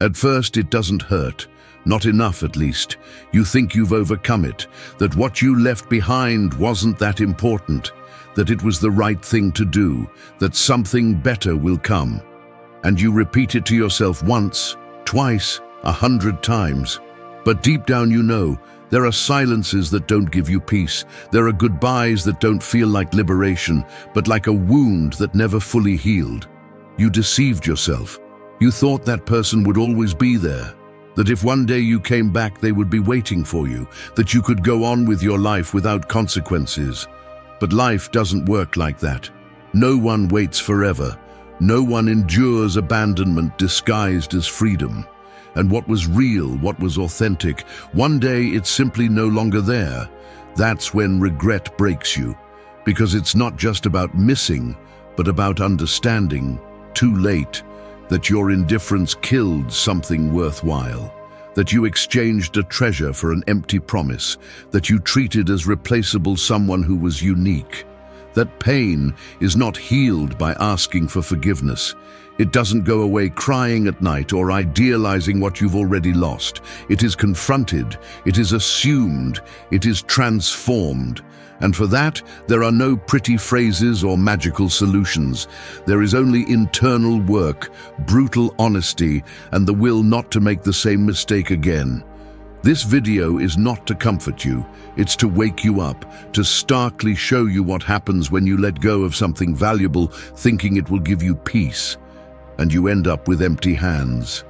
At first, it doesn't hurt. Not enough, at least. You think you've overcome it, that what you left behind wasn't that important, that it was the right thing to do, that something better will come. And you repeat it to yourself once, twice, 100 times. But deep down you know, there are silences that don't give you peace. There are goodbyes that don't feel like liberation, but like a wound that never fully healed. You deceived yourself. You thought that person would always be there, that if one day you came back they would be waiting for you, that you could go on with your life without consequences. But life doesn't work like that. No one waits forever. No one endures abandonment disguised as freedom. And what was real, what was authentic, one day it's simply no longer there. That's when regret breaks you, because it's not just about missing, but about understanding, too late, that your indifference killed something worthwhile, that you exchanged a treasure for an empty promise, that you treated as replaceable someone who was unique. That pain is not healed by asking for forgiveness. It doesn't go away crying at night or idealizing what you've already lost. It is confronted, it is assumed, it is transformed. And for that, there are no pretty phrases or magical solutions. There is only internal work, brutal honesty, and the will not to make the same mistake again. This video is not to comfort you, it's to wake you up, to starkly show you what happens when you let go of something valuable, thinking it will give you peace, and you end up with empty hands.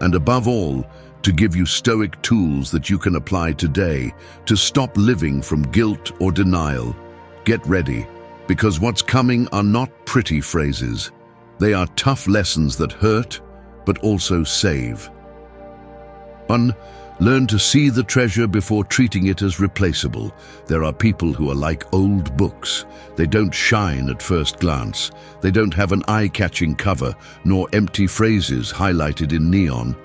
And above all, to give you stoic tools that you can apply today to stop living from guilt or denial. Get ready, because what's coming are not pretty phrases. They are tough lessons that hurt, but also save. 1. Learn to see the treasure before treating it as replaceable. There are people who are like old books. They don't shine at first glance. They don't have an eye-catching cover, nor empty phrases highlighted in neon.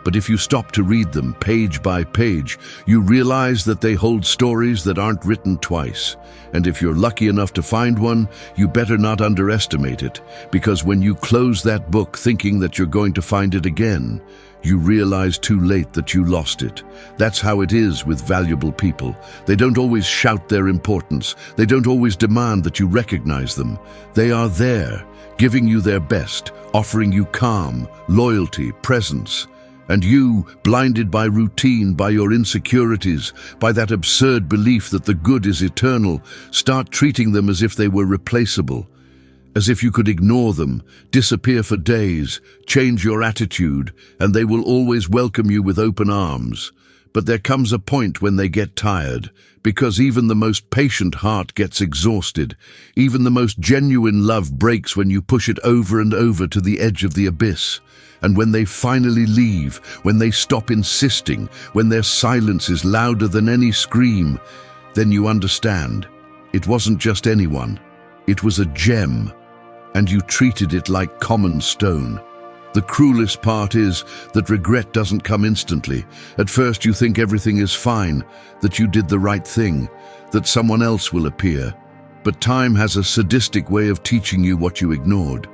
But if you stop to read them page by page, you realize that they hold stories that aren't written twice. And if you're lucky enough to find one, you better not underestimate it, because when you close that book thinking that you're going to find it again, you realize too late that you lost it. That's how it is with valuable people. They don't always shout their importance. They don't always demand that you recognize them. They are there, giving you their best, offering you calm, loyalty, presence. And you, blinded by routine, by your insecurities, by that absurd belief that the good is eternal, start treating them as if they were replaceable, as if you could ignore them, disappear for days, change your attitude, and they will always welcome you with open arms. But there comes a point when they get tired, because even the most patient heart gets exhausted. Even the most genuine love breaks when you push it over and over to the edge of the abyss. And when they finally leave, when they stop insisting, when their silence is louder than any scream, then you understand. It wasn't just anyone. It was a gem, and you treated it like common stone. The cruelest part is that regret doesn't come instantly. At first you think everything is fine, that you did the right thing, that someone else will appear. But time has a sadistic way of teaching you what you ignored.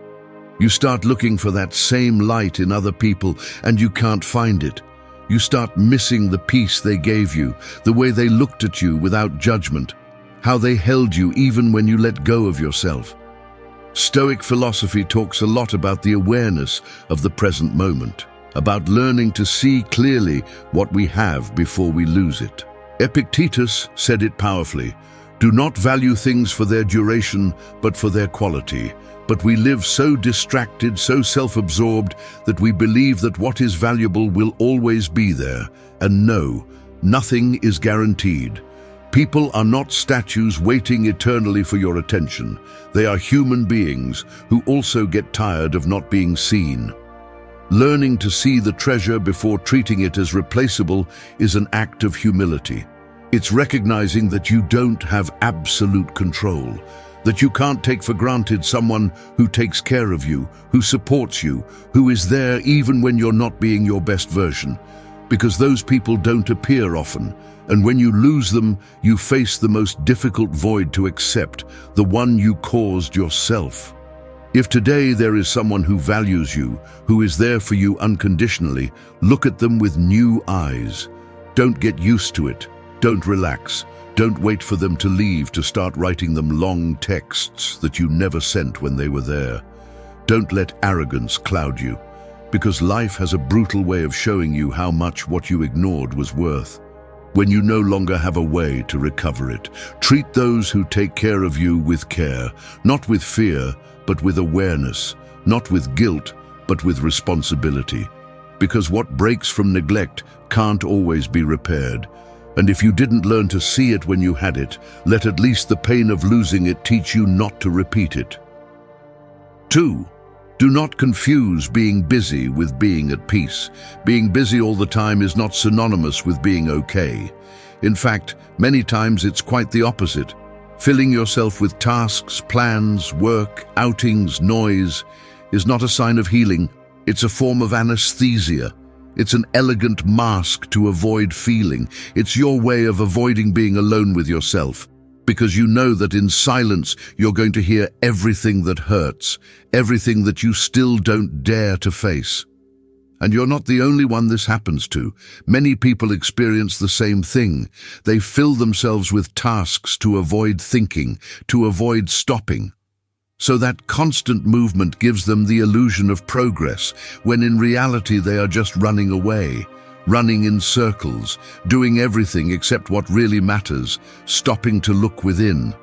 You start looking for that same light in other people, and you can't find it. You start missing the peace they gave you, the way they looked at you without judgment, how they held you even when you let go of yourself. Stoic philosophy talks a lot about the awareness of the present moment, about learning to see clearly what we have before we lose it. Epictetus said it powerfully, "Do not value things for their duration, but for their quality." But we live so distracted, so self-absorbed, that we believe that what is valuable will always be there. And no, nothing is guaranteed. People are not statues waiting eternally for your attention. They are human beings who also get tired of not being seen. Learning to see the treasure before treating it as replaceable is an act of humility. It's recognizing that you don't have absolute control, that you can't take for granted someone who takes care of you, who supports you, who is there even when you're not being your best version. Because those people don't appear often, and when you lose them, you face the most difficult void to accept, the one you caused yourself. If today there is someone who values you, who is there for you unconditionally, look at them with new eyes. Don't get used to it. Don't relax. Don't wait for them to leave to start writing them long texts that you never sent when they were there. Don't let arrogance cloud you, because life has a brutal way of showing you how much what you ignored was worth. When you no longer have a way to recover it, treat those who take care of you with care, not with fear, but with awareness, not with guilt, but with responsibility. Because what breaks from neglect can't always be repaired. And if you didn't learn to see it when you had it, let at least the pain of losing it teach you not to repeat it. 2. Do not confuse being busy with being at peace. Being busy all the time is not synonymous with being okay. In fact, many times it's quite the opposite. Filling yourself with tasks, plans, work, outings, noise is not a sign of healing. It's a form of anesthesia. It's an elegant mask to avoid feeling. It's your way of avoiding being alone with yourself, because you know that in silence you're going to hear everything that hurts, everything that you still don't dare to face. And you're not the only one this happens to. Many people experience the same thing. They fill themselves with tasks to avoid thinking, to avoid stopping. So that constant movement gives them the illusion of progress, when in reality they are just running away, running in circles, doing everything except what really matters, stopping to look within.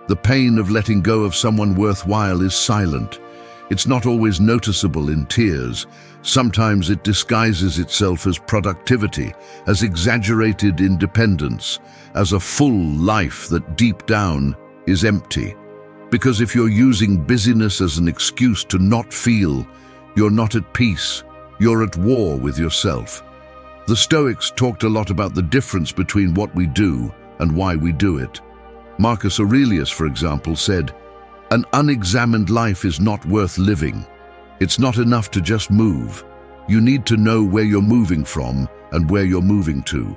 The pain of letting go of someone worthwhile is silent. It's not always noticeable in tears. Sometimes it disguises itself as productivity, as exaggerated independence, as a full life that deep down is empty. Because if you're using busyness as an excuse to not feel, you're not at peace, you're at war with yourself. The Stoics talked a lot about the difference between what we do and why we do it. Marcus Aurelius, for example, said, "An unexamined life is not worth living. It's not enough to just move. You need to know where you're moving from and where you're moving to.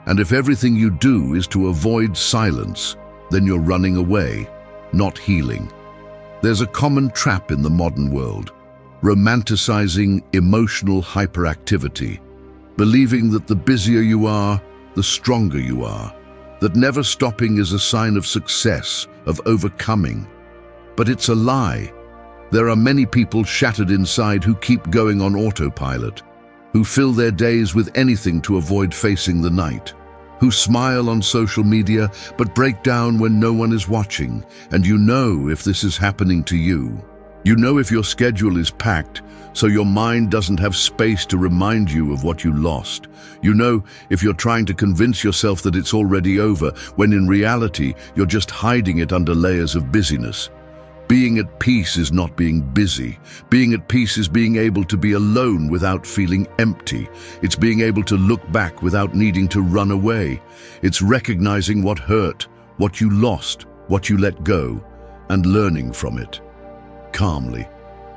And if everything you do is to avoid silence, then you're running away, not healing." There's a common trap in the modern world: romanticizing emotional hyperactivity, believing that the busier you are, the stronger you are, that never stopping is a sign of success, of overcoming. But it's a lie. There are many people shattered inside who keep going on autopilot, who fill their days with anything to avoid facing the night, who smile on social media but break down when no one is watching. And you know if this is happening to you. You know if your schedule is packed, so your mind doesn't have space to remind you of what you lost. You know if you're trying to convince yourself that it's already over, when in reality you're just hiding it under layers of busyness. Being at peace is not being busy. Being at peace is being able to be alone without feeling empty. It's being able to look back without needing to run away. It's recognizing what hurt, what you lost, what you let go, and learning from it. Calmly.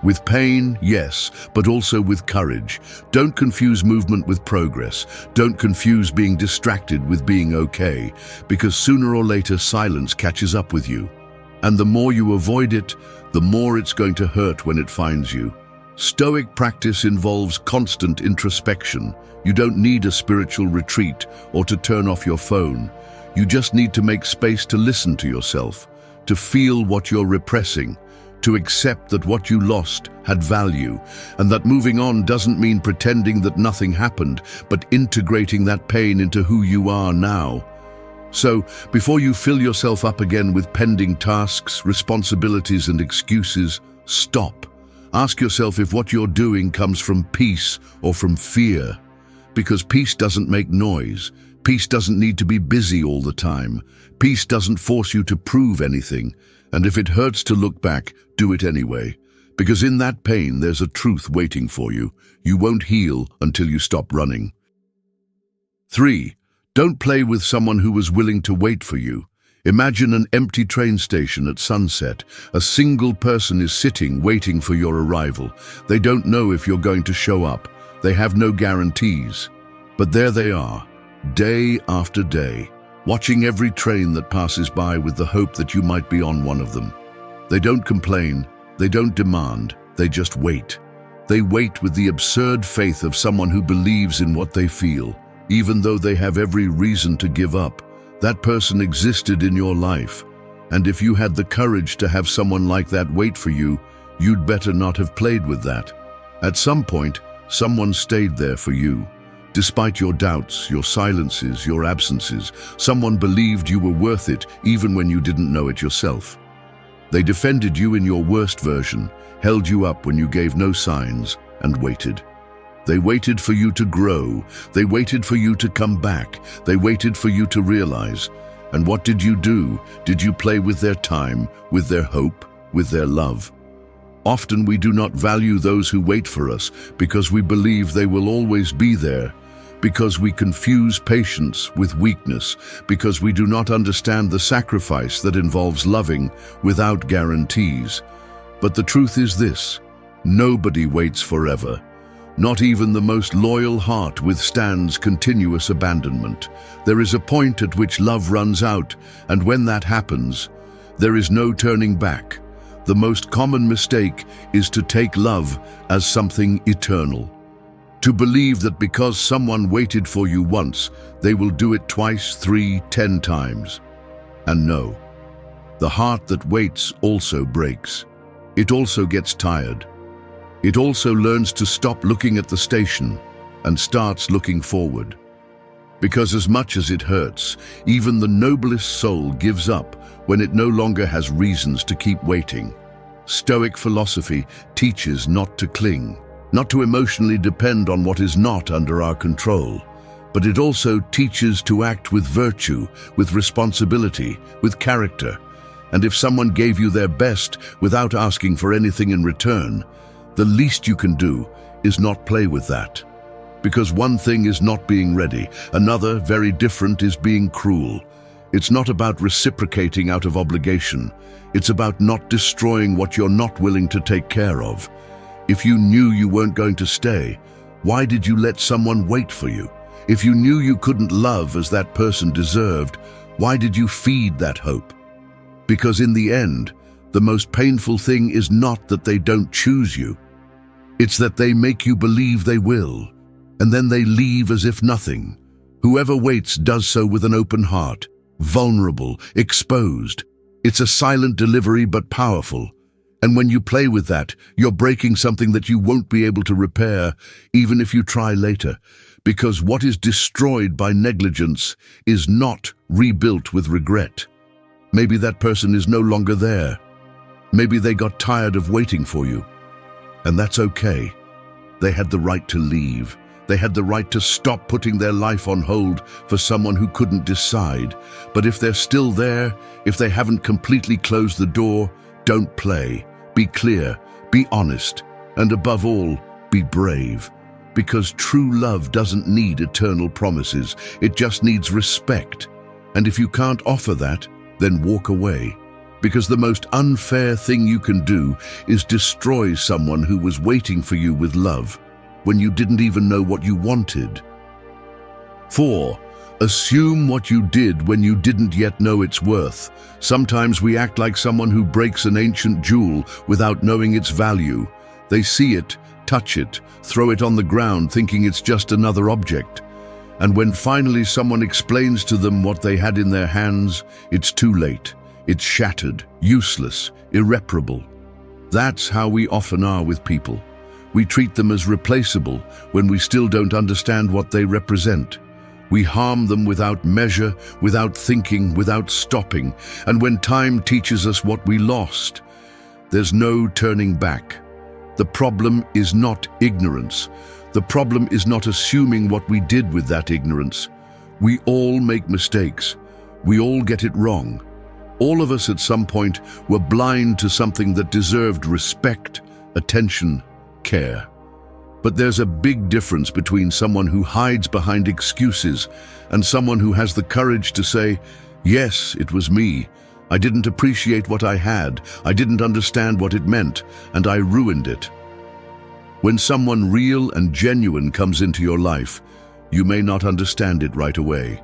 With pain, yes, but also with courage. Don't confuse movement with progress. Don't confuse being distracted with being okay, because sooner or later silence catches up with you. And the more you avoid it, the more it's going to hurt when it finds you. Stoic practice involves constant introspection. You don't need a spiritual retreat or to turn off your phone. You just need to make space to listen to yourself, to feel what you're repressing, to accept that what you lost had value, and that moving on doesn't mean pretending that nothing happened, but integrating that pain into who you are now. So, before you fill yourself up again with pending tasks, responsibilities, and excuses, stop. Ask yourself if what you're doing comes from peace or from fear. Because peace doesn't make noise. Peace doesn't need to be busy all the time. Peace doesn't force you to prove anything. And if it hurts to look back, do it anyway. Because in that pain, there's a truth waiting for you. You won't heal until you stop running. 3. Don't play with someone who was willing to wait for you. Imagine an empty train station at sunset. A single person is sitting, waiting for your arrival. They don't know if you're going to show up. They have no guarantees. But there they are, day after day, watching every train that passes by with the hope that you might be on one of them. They don't complain. They don't demand, they just wait. They wait with the absurd faith of someone who believes in what they feel, even though they have every reason to give up. That person existed in your life, and if you had the courage to have someone like that wait for you, you'd better not have played with that. At some point, someone stayed there for you. Despite your doubts, your silences, your absences, someone believed you were worth it even when you didn't know it yourself. They defended you in your worst version, held you up when you gave no signs, and waited. They waited for you to grow. They waited for you to come back. They waited for you to realize. And what did you do? Did you play with their time, with their hope, with their love? Often we do not value those who wait for us because we believe they will always be there, because we confuse patience with weakness, because we do not understand the sacrifice that involves loving without guarantees. But the truth is this: nobody waits forever. Not even the most loyal heart withstands continuous abandonment. There is a point at which love runs out, and when that happens, there is no turning back. The most common mistake is to take love as something eternal. To believe that because someone waited for you once, they will do it twice, 3, 10 times. And no, the heart that waits also breaks. It also gets tired. It also learns to stop looking at the station and starts looking forward. Because as much as it hurts, even the noblest soul gives up when it no longer has reasons to keep waiting. Stoic philosophy teaches not to cling, not to emotionally depend on what is not under our control, but it also teaches to act with virtue, with responsibility, with character. And if someone gave you their best without asking for anything in return, the least you can do is not play with that. Because one thing is not being ready, another, very different, is being cruel. It's not about reciprocating out of obligation. It's about not destroying what you're not willing to take care of. If you knew you weren't going to stay, why did you let someone wait for you? If you knew you couldn't love as that person deserved, why did you feed that hope? Because in the end, the most painful thing is not that they don't choose you. It's that they make you believe they will, and then they leave as if nothing. Whoever waits does so with an open heart, vulnerable, exposed. It's a silent delivery but powerful. And when you play with that, you're breaking something that you won't be able to repair, even if you try later. Because what is destroyed by negligence is not rebuilt with regret. Maybe that person is no longer there. Maybe they got tired of waiting for you. And that's okay. They had the right to leave. They had the right to stop putting their life on hold for someone who couldn't decide. But if they're still there, if they haven't completely closed the door, don't play. Be clear, be honest, and above all, be brave. Because true love doesn't need eternal promises. It just needs respect. And if you can't offer that, then walk away. Because the most unfair thing you can do is destroy someone who was waiting for you with love when you didn't even know what you wanted. 4. Assume what you did when you didn't yet know its worth. Sometimes we act like someone who breaks an ancient jewel without knowing its value. They see it, touch it, throw it on the ground thinking it's just another object. And when finally someone explains to them what they had in their hands, it's too late. It's shattered, useless, irreparable. That's how we often are with people. We treat them as replaceable when we still don't understand what they represent. We harm them without measure, without thinking, without stopping. And when time teaches us what we lost, there's no turning back. The problem is not ignorance. The problem is not assuming what we did with that ignorance. We all make mistakes. We all get it wrong. All of us at some point were blind to something that deserved respect, attention, care. But there's a big difference between someone who hides behind excuses and someone who has the courage to say, yes, it was me. I didn't appreciate what I had. I didn't understand what it meant, and I ruined it. When someone real and genuine comes into your life, you may not understand it right away.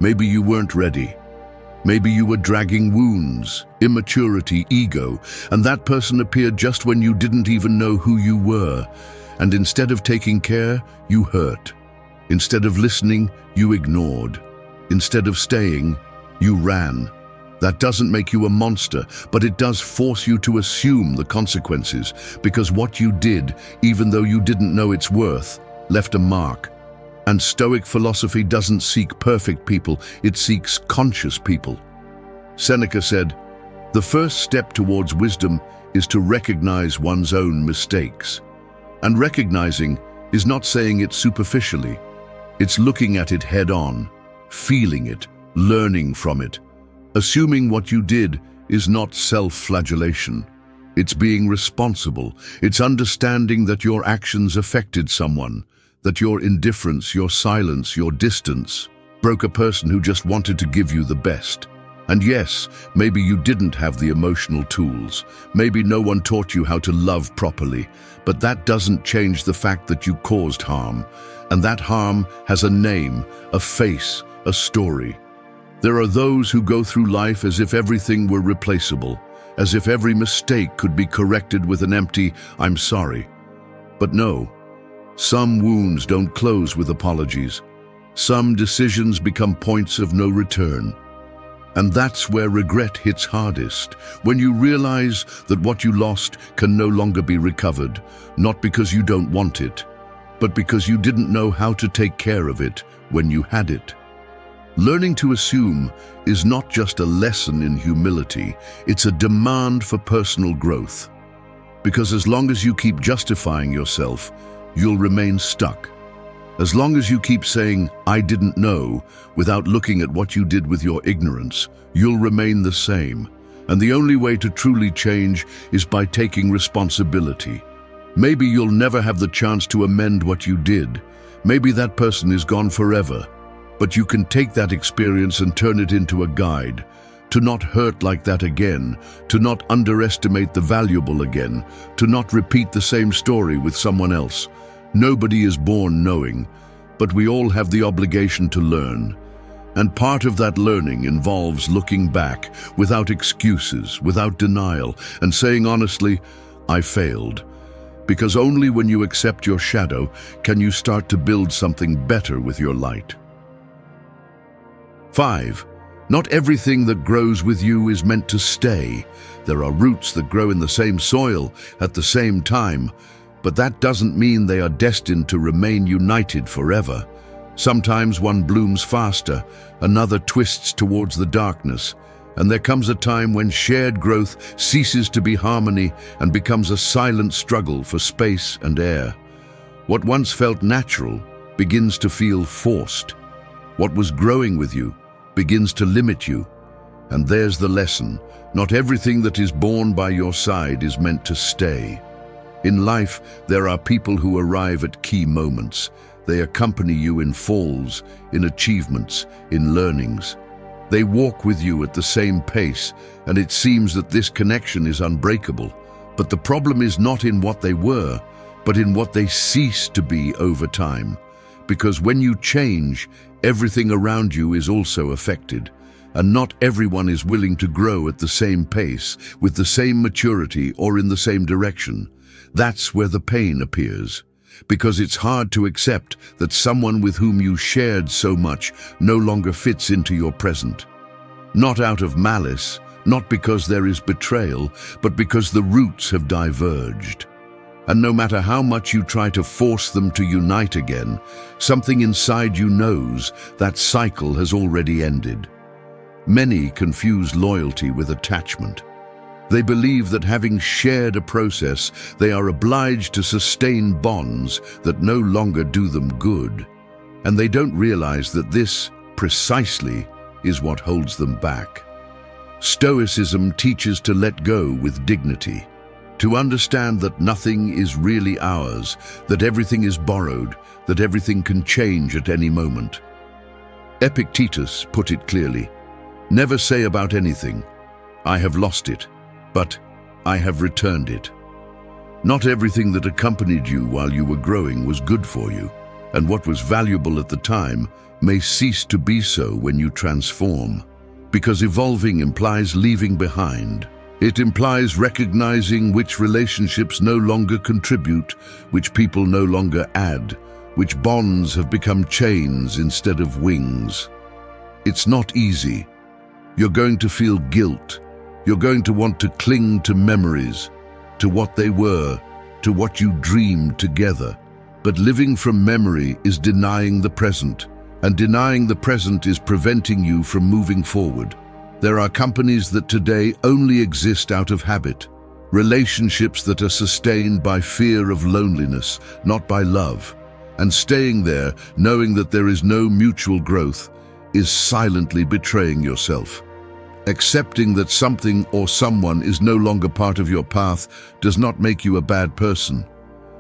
Maybe you weren't ready. Maybe you were dragging wounds, immaturity, ego, and that person appeared just when you didn't even know who you were. And instead of taking care, you hurt. Instead of listening, you ignored. Instead of staying, you ran. That doesn't make you a monster, but it does force you to assume the consequences, because what you did, even though you didn't know its worth, left a mark. And Stoic philosophy doesn't seek perfect people, it seeks conscious people. Seneca said, "The first step towards wisdom is to recognize one's own mistakes." And recognizing is not saying it superficially. It's looking at it head-on, feeling it, learning from it. Assuming what you did is not self-flagellation. It's being responsible. It's understanding that your actions affected someone, that your indifference, your silence, your distance broke a person who just wanted to give you the best. And yes, maybe you didn't have the emotional tools. Maybe no one taught you how to love properly. But that doesn't change the fact that you caused harm. And that harm has a name, a face, a story. There are those who go through life as if everything were replaceable, as if every mistake could be corrected with an empty, "I'm sorry." But no, some wounds don't close with apologies. Some decisions become points of no return. And that's where regret hits hardest, when you realize that what you lost can no longer be recovered, not because you don't want it, but because you didn't know how to take care of it when you had it. Learning to assume is not just a lesson in humility, it's a demand for personal growth. Because as long as you keep justifying yourself, you'll remain stuck. As long as you keep saying, "I didn't know," without looking at what you did with your ignorance, you'll remain the same. And the only way to truly change is by taking responsibility. Maybe you'll never have the chance to amend what you did. Maybe that person is gone forever. But you can take that experience and turn it into a guide, to not hurt like that again, to not underestimate the valuable again, to not repeat the same story with someone else. Nobody is born knowing, but we all have the obligation to learn. And part of that learning involves looking back, without excuses, without denial, and saying honestly, "I failed." Because only when you accept your shadow can you start to build something better with your light. 5. Not everything that grows with you is meant to stay. There are roots that grow in the same soil at the same time, but that doesn't mean they are destined to remain united forever. Sometimes one blooms faster, another twists towards the darkness, and there comes a time when shared growth ceases to be harmony and becomes a silent struggle for space and air. What once felt natural begins to feel forced. What was growing with you begins to limit you. And there's the lesson. Not everything that is born by your side is meant to stay. In life, there are people who arrive at key moments. They accompany you in falls, in achievements, in learnings. They walk with you at the same pace, and it seems that this connection is unbreakable. But the problem is not in what they were, but in what they cease to be over time. Because when you change, everything around you is also affected. And not everyone is willing to grow at the same pace, with the same maturity, or in the same direction. That's where the pain appears. Because it's hard to accept that someone with whom you shared so much no longer fits into your present. Not out of malice, not because there is betrayal, but because the roots have diverged. And no matter how much you try to force them to unite again, something inside you knows that cycle has already ended. Many confuse loyalty with attachment. They believe that having shared a process, they are obliged to sustain bonds that no longer do them good. And they don't realize that this, precisely, is what holds them back. Stoicism teaches to let go with dignity, to understand that nothing is really ours, that everything is borrowed, that everything can change at any moment. Epictetus put it clearly, "Never say about anything, 'I have lost it,' but 'I have returned it.'" Not everything that accompanied you while you were growing was good for you, and what was valuable at the time may cease to be so when you transform. because evolving implies leaving behind. It implies recognizing which relationships no longer contribute, which people no longer add, which bonds have become chains instead of wings. It's not easy. You're going to feel guilt. You're going to want to cling to memories, to what they were, to what you dreamed together. But living from memory is denying the present, and denying the present is preventing you from moving forward. There are companies that today only exist out of habit, relationships that are sustained by fear of loneliness, not by love. And staying there, knowing that there is no mutual growth, is silently betraying yourself. Accepting that something or someone is no longer part of your path does not make you a bad person.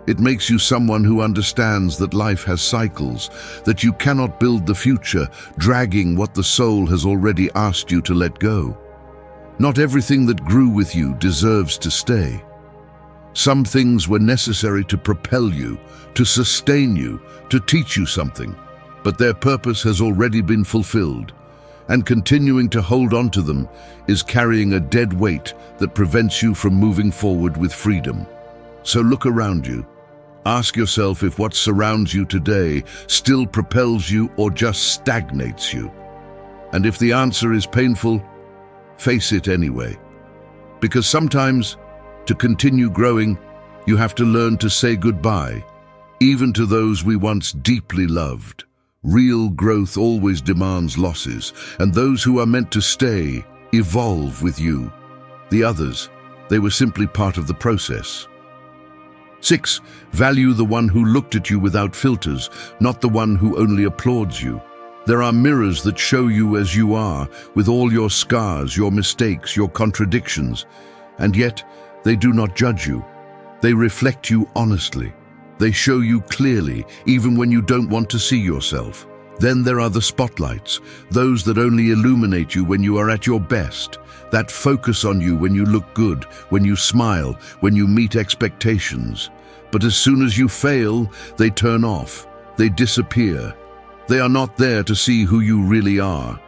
It makes you someone who understands that life has cycles, that you cannot build the future dragging what the soul has already asked you to let go. Not everything that grew with you deserves to stay. Some things were necessary to propel you, to sustain you, to teach you something, but their purpose has already been fulfilled, and continuing to hold on to them is carrying a dead weight that prevents you from moving forward with freedom. So look around you. Ask yourself if what surrounds you today still propels you or just stagnates you. And if the answer is painful, face it anyway. Because sometimes, to continue growing, you have to learn to say goodbye, even to those we once deeply loved. Real growth always demands losses, and those who are meant to stay evolve with you. The others, they were simply part of the process. 6. Value the one who looked at you without filters, not the one who only applauds you. There are mirrors that show you as you are, with all your scars, your mistakes, your contradictions, and yet they do not judge you. They reflect you honestly. They show you clearly, even when you don't want to see yourself. Then there are the spotlights, those that only illuminate you when you are at your best, that focus on you when you look good, when you smile, when you meet expectations. But as soon as you fail, they turn off, they disappear. They are not there to see who you really are.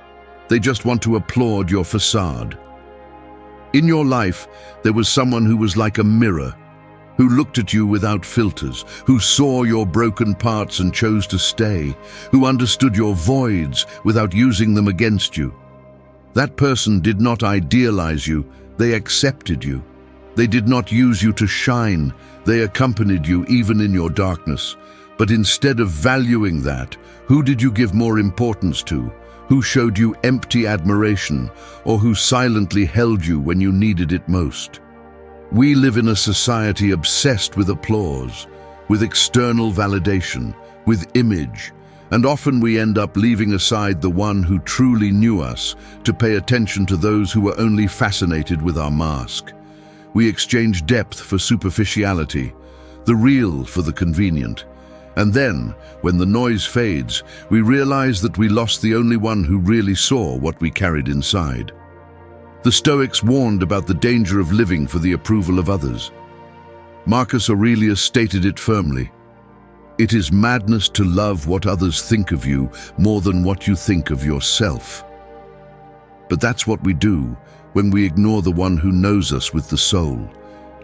They just want to applaud your facade. In your life, there was someone who was like a mirror, who looked at you without filters, who saw your broken parts and chose to stay, who understood your voids without using them against you. That person did not idealize you, they accepted you. They did not use you to shine, they accompanied you even in your darkness. But instead of valuing that, who did you give more importance to? Who showed you empty admiration, or who silently held you when you needed it most? We live in a society obsessed with applause, with external validation, with image, and often we end up leaving aside the one who truly knew us to pay attention to those who were only fascinated with our mask. We exchange depth for superficiality, the real for the convenient. And then, when the noise fades, we realize that we lost the only one who really saw what we carried inside. The Stoics warned about the danger of living for the approval of others. Marcus Aurelius stated it firmly. It is madness to love what others think of you more than what you think of yourself. But that's what we do when we ignore the one who knows us with the soul,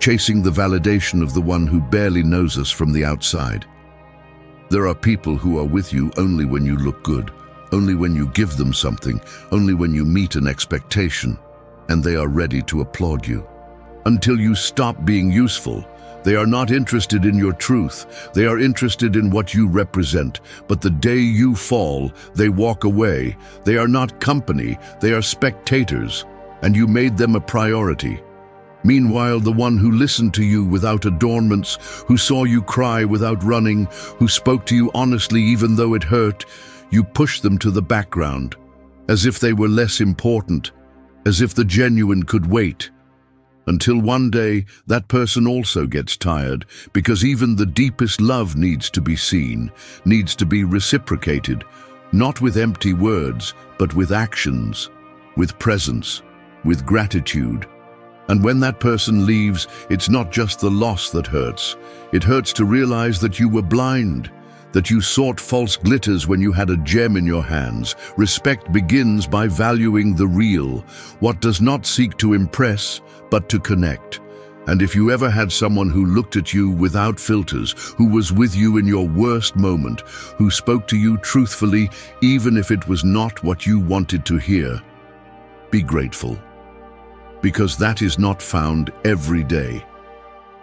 chasing the validation of the one who barely knows us from the outside. There are people who are with you only when you look good, only when you give them something, only when you meet an expectation, and they are ready to applaud you. Until you stop being useful, they are not interested in your truth. They are interested in what you represent. But the day you fall, they walk away. They are not company, they are spectators, and you made them a priority. Meanwhile, the one who listened to you without adornments, who saw you cry without running, who spoke to you honestly even though it hurt, you pushed them to the background, as if they were less important, as if the genuine could wait. Until one day, that person also gets tired, because even the deepest love needs to be seen, needs to be reciprocated, not with empty words, but with actions, with presence, with gratitude. And when that person leaves, it's not just the loss that hurts. It hurts to realize that you were blind, that you sought false glitters when you had a gem in your hands. Respect begins by valuing the real, what does not seek to impress, but to connect. And if you ever had someone who looked at you without filters, who was with you in your worst moment, who spoke to you truthfully, even if it was not what you wanted to hear, be grateful. Because that is not found every day.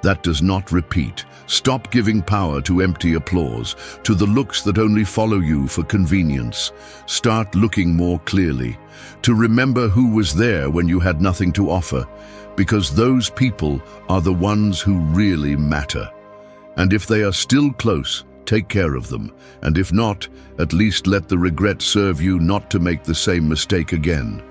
That does not repeat. Stop giving power to empty applause, to the looks that only follow you for convenience. Start looking more clearly, to remember who was there when you had nothing to offer, because those people are the ones who really matter. And if they are still close, take care of them, and if not, at least let the regret serve you not to make the same mistake again.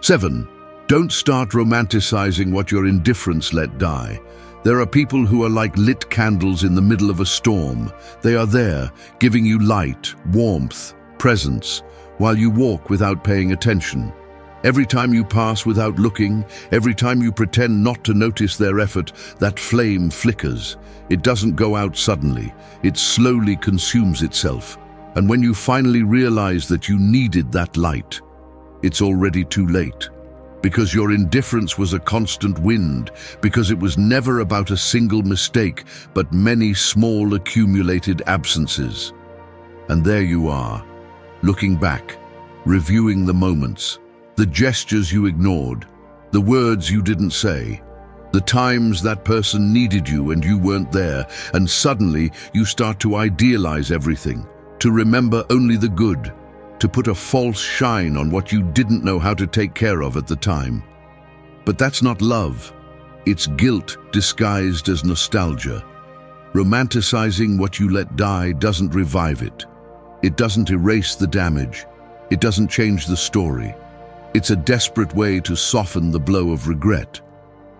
7. Don't start romanticizing what your indifference let die. There are people who are like lit candles in the middle of a storm. They are there, giving you light, warmth, presence, while you walk without paying attention. Every time you pass without looking, every time you pretend not to notice their effort, that flame flickers. It doesn't go out suddenly. It slowly consumes itself. And when you finally realize that you needed that light, it's already too late. Because your indifference was a constant wind, because it was never about a single mistake, but many small accumulated absences. And there you are, looking back, reviewing the moments, the gestures you ignored, the words you didn't say, the times that person needed you and you weren't there, and suddenly you start to idealize everything, to remember only the good, to put a false shine on what you didn't know how to take care of at the time. But that's not love. It's guilt disguised as nostalgia. Romanticizing what you let die doesn't revive it. It doesn't erase the damage. It doesn't change the story. It's a desperate way to soften the blow of regret.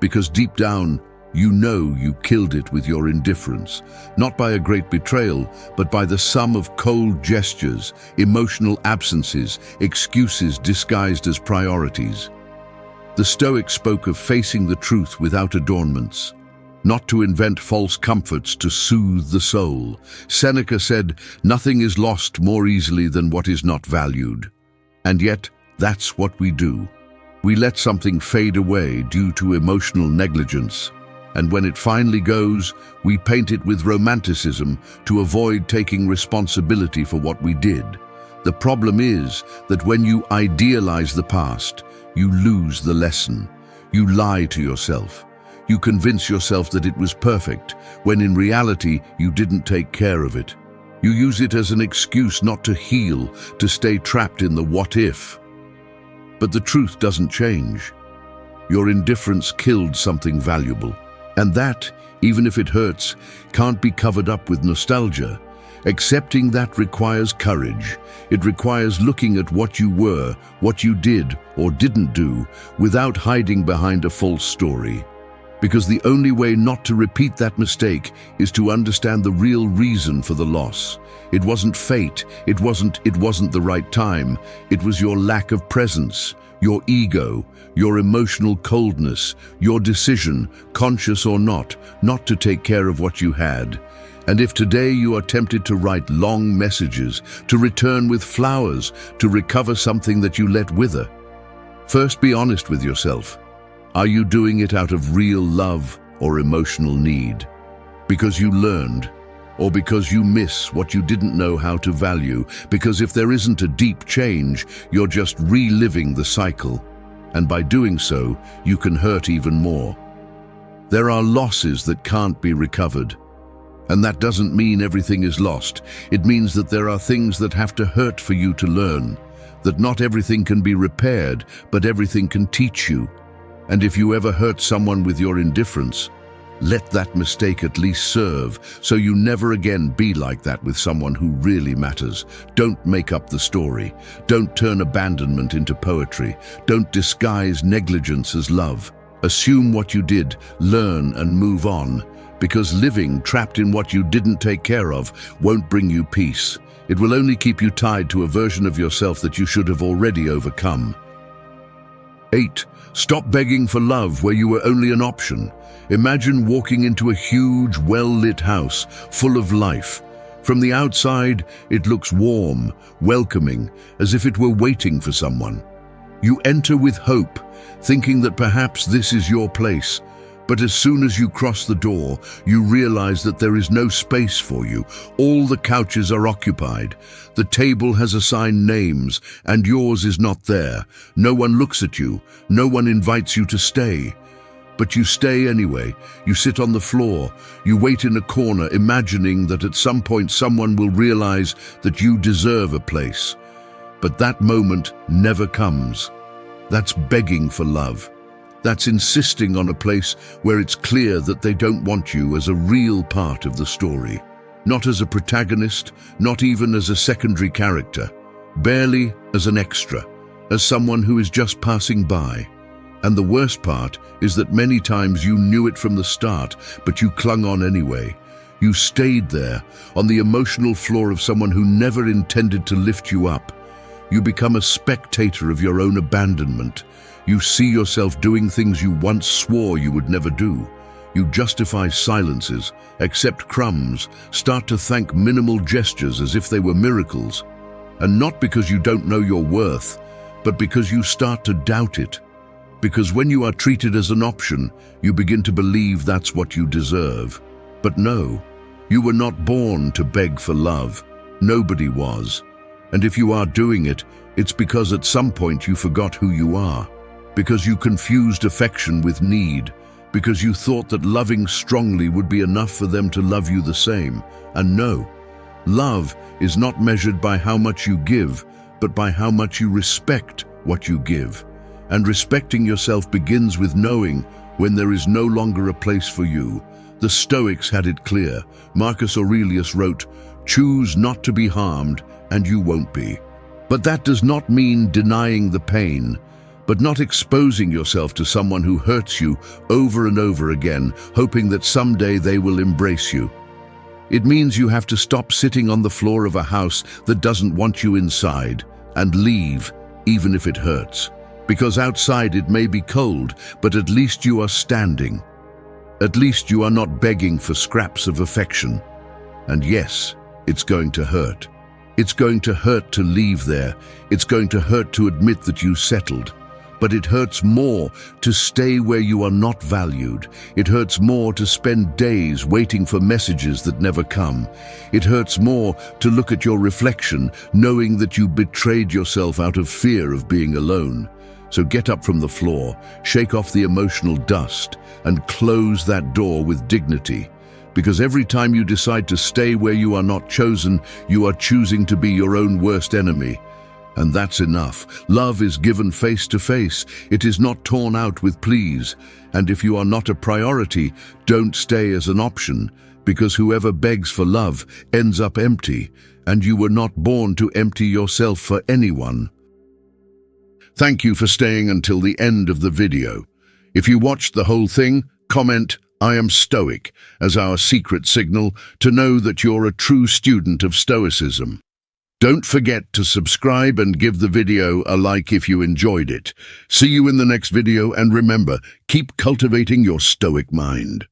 Because deep down, you know you killed it with your indifference, not by a great betrayal, but by the sum of cold gestures, emotional absences, excuses disguised as priorities. The Stoics spoke of facing the truth without adornments, not to invent false comforts to soothe the soul. Seneca said, "Nothing is lost more easily than what is not valued." And yet, that's what we do. We let something fade away due to emotional negligence. And when it finally goes, we paint it with romanticism to avoid taking responsibility for what we did. The problem is that when you idealize the past, you lose the lesson. You lie to yourself. You convince yourself that it was perfect, when in reality you didn't take care of it. You use it as an excuse not to heal, to stay trapped in the what if. But the truth doesn't change. Your indifference killed something valuable. And that, even if it hurts, can't be covered up with nostalgia. Accepting that requires courage. It requires looking at what you were, what you did or didn't do, without hiding behind a false story. Because the only way not to repeat that mistake is to understand the real reason for the loss. It wasn't fate, it wasn't the right time. It was your lack of presence, your ego, your emotional coldness, your decision, conscious or not to take care of what you had. And if today you are tempted to write long messages, to return with flowers, to recover something that you let wither, first be honest with yourself. Are you doing it out of real love or emotional need? Because you learned, or because you miss what you didn't know how to value? Because if there isn't a deep change, you're just reliving the cycle. And by doing so, you can hurt even more. There are losses that can't be recovered. And that doesn't mean everything is lost. It means that there are things that have to hurt for you to learn. That not everything can be repaired, but everything can teach you. And if you ever hurt someone with your indifference, let that mistake at least serve, so you never again be like that with someone who really matters. Don't make up the story. Don't turn abandonment into poetry. Don't disguise negligence as love. Assume what you did, learn and move on. Because living trapped in what you didn't take care of won't bring you peace. It will only keep you tied to a version of yourself that you should have already overcome. 8. Stop begging for love where you were only an option. Imagine walking into a huge, well-lit house, full of life. From the outside, it looks warm, welcoming, as if it were waiting for someone. You enter with hope, thinking that perhaps this is your place. But as soon as you cross the door, you realize that there is no space for you. All the couches are occupied. The table has assigned names, and yours is not there. No one looks at you. No one invites you to stay. But you stay anyway. You sit on the floor. You wait in a corner, imagining that at some point someone will realize that you deserve a place. But that moment never comes. That's begging for love. That's insisting on a place where it's clear that they don't want you as a real part of the story. Not as a protagonist, not even as a secondary character. Barely as an extra, as someone who is just passing by. And the worst part is that many times you knew it from the start, but you clung on anyway. You stayed there, on the emotional floor of someone who never intended to lift you up. You become a spectator of your own abandonment. You see yourself doing things you once swore you would never do. You justify silences, accept crumbs, start to thank minimal gestures as if they were miracles. And not because you don't know your worth, but because you start to doubt it. Because when you are treated as an option, you begin to believe that's what you deserve. But no, you were not born to beg for love. Nobody was. And if you are doing it, it's because at some point you forgot who you are. Because you confused affection with need. Because you thought that loving strongly would be enough for them to love you the same. And no, love is not measured by how much you give, but by how much you respect what you give. And respecting yourself begins with knowing when there is no longer a place for you. The Stoics had it clear. Marcus Aurelius wrote, "Choose not to be harmed, and you won't be." But that does not mean denying the pain, but not exposing yourself to someone who hurts you over and over again, hoping that someday they will embrace you. It means you have to stop sitting on the floor of a house that doesn't want you inside, and leave, even if it hurts. Because outside it may be cold, but at least you are standing. At least you are not begging for scraps of affection. And yes, it's going to hurt. It's going to hurt to leave there. It's going to hurt to admit that you settled. But it hurts more to stay where you are not valued. It hurts more to spend days waiting for messages that never come. It hurts more to look at your reflection, knowing that you betrayed yourself out of fear of being alone. So get up from the floor, shake off the emotional dust, and close that door with dignity. Because every time you decide to stay where you are not chosen, you are choosing to be your own worst enemy. And that's enough. Love is given face to face. It is not torn out with pleas. And if you are not a priority, don't stay as an option, because whoever begs for love ends up empty, and you were not born to empty yourself for anyone. Thank you for staying until the end of the video. If you watched the whole thing, comment "I am Stoic" as our secret signal to know that you're a true student of Stoicism. Don't forget to subscribe and give the video a like if you enjoyed it. See you in the next video, and remember, keep cultivating your Stoic mind.